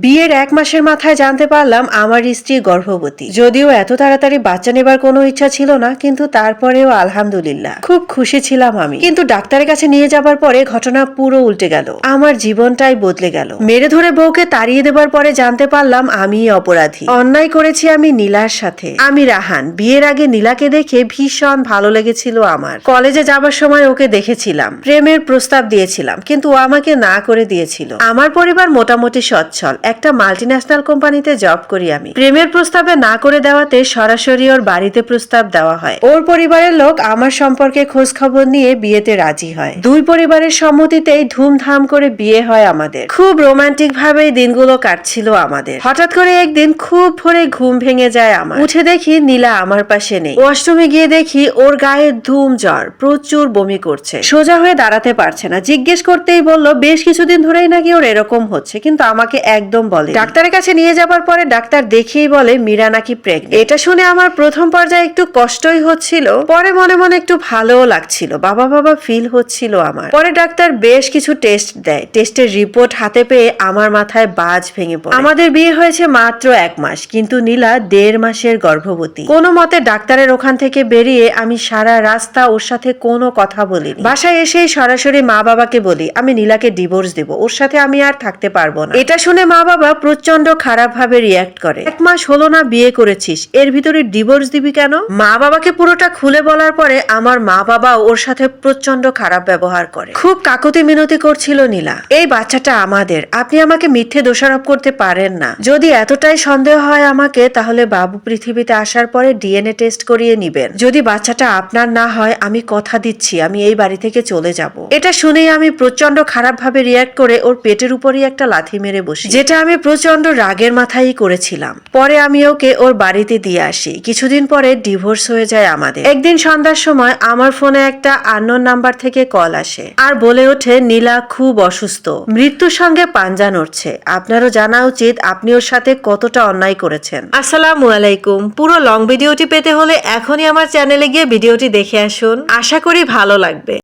বিয়ের ১ মাসের মাথায় জানতে পারলাম আমার স্ত্রী গর্ভবতী। যদিও এত তাড়াতাড়ি বাচ্চা নেবার কোনো ইচ্ছা ছিল না, কিন্তু তারপরেও আলহামদুলিল্লাহ খুব খুশি ছিলাম আমি। কিন্তু ডাক্তারের কাছে নিয়ে যাবার পরে ঘটনা পুরো উল্টে গেল, আমার জীবনটাই বদলে গেল। মেরে ধরে বউকে তাড়িয়ে দেবার পরে জানতে পারলাম আমি অপরাধী, অন্যায় করেছি আমি নীলার সাথে। আমি রাহান। বিয়ের আগে নীলাকে দেখে ভীষণ ভালো লেগেছিল আমার। কলেজে যাবার সময় ওকে দেখেছিলাম, প্রেমের প্রস্তাব দিয়েছিলাম, কিন্তু ও আমাকে না করে দিয়েছিল। আমার পরিবার মোটামুটি সচ্ছল, একটা মাল্টিন্যাশনাল কোম্পানিতে জব করি আমি। প্রেমের প্রস্তাবে না করে দেওয়াতে সরাসরি ওর বাড়িতে প্রস্তাব দেওয়া হয়। ওর পরিবারের লোক আমার সম্পর্কে খোঁজ খবর নিয়ে বিয়েতে রাজি হয়। দুই পরিবারের সম্মতিতেই ধুমধাম করে বিয়ে হয় আমাদের। খুব রোমান্টিক ভাবেই দিনগুলো কাটছিল আমাদের। হঠাৎ করে একদিন খুব ভোরে ঘুম ভেঙে যায় আমার। উঠে দেখি নীলা আমার পাশে নেই। ওয়াশরুমে গিয়ে দেখি ওর গায়ে ধুম জ্বর, প্রচুর বমি করছে, সোজা হয়ে দাঁড়াতে পারছে না। জিজ্ঞেস করতেই বলল বেশ কিছুদিন ধরেই নাকি ওর এরকম হচ্ছে, কিন্তু আমাকে একদম বলে। ডাক্তারের কাছে নিয়ে যাবার পরে ডাক্তার দেখেই বলে মীরা নাকি প্রেগনেন্ট। এটা শুনে আমার প্রথম পর্যায়ে একটু কষ্টই হচ্ছিল, পরে মনে মনে একটু ভালোও লাগছিল, বাবা বাবা ফিল হচ্ছিল আমার। পরে ডাক্তার বেশ কিছু টেস্ট দেয়। টেস্টের রিপোর্ট হাতে পেয়ে আমার মাথায় বাজ ভেঙে পড়ে। আমাদের বিয়ে হয়েছে মাত্র 1 মাস, কিন্তু নীলা 1.5 মাসের গর্ভবতী। কোনো মতে ডাক্তারের ওখান থেকে বেরিয়ে আমি সারা রাস্তা ওর সাথে কোনো কথা বলিনি। বাসায় এসেই সরাসরি মা বাবাকে বলি আমি নীলাকে ডিভোর্স দেব, ওর সাথে আমি আর থাকতে পারবো না। এটা শুনে মা বাবা প্রচন্ড খারাপ ভাবে রিয়াক্ট করে। 1 মাস হলো না বিয়ে করেছিস, এর ভিতরে ডিভোর্স দিবি কেন? মা বাবাকে পুরোটা খুলে বলার পরে আমার মা বাবা ওর সাথে প্রচন্ড খারাপ ব্যবহার করে। খুব কাকুতি মিনতি করছিল নীলা, এই বাচ্চাটা আমাদের, আপনি আমাকে মিথ্যে দোষারোপ করতে পারেন না। যদি এতটাই সন্দেহ হয় আমাকে, তাহলে বাবু পৃথিবীতে আসার পরে ডিএনএ টেস্ট করিয়ে নিবেন। যদি বাচ্চাটা আপনার না হয়, আমি কথা দিচ্ছি আমি এই বাড়ি থেকে চলে যাব। এটা শুনেই আমি প্রচন্ড খারাপ ভাবে রিয়াক্ট করে ওর পেটের উপরই একটা লাথি মেরে বসি, যেটা আমি প্রচন্ড রাগের মাথায় করেছিলাম। পরে আমি ওকে ওর বাড়িতে দিয়ে আসি। কিছুদিন পরে ডিভোর্স হয়ে যায় আমাদের। একদিন সন্ধ্যার সময় আমার ফোনে একটা আননোন নাম্বার থেকে কল আসে আর বলে ওঠে নীলা খুব অসুস্থ, মৃত্যুর সঙ্গে পাঞ্জা নড়ছে। আপনারও জানা উচিত আপনি ওর সাথে কতটা অন্যায় করেছেন। আসসালামু আলাইকুম। পুরো লং ভিডিওটি পেতে হলে এখনই আমার চ্যানেলে গিয়ে ভিডিওটি দেখে আসুন, আশা করি ভালো লাগবে।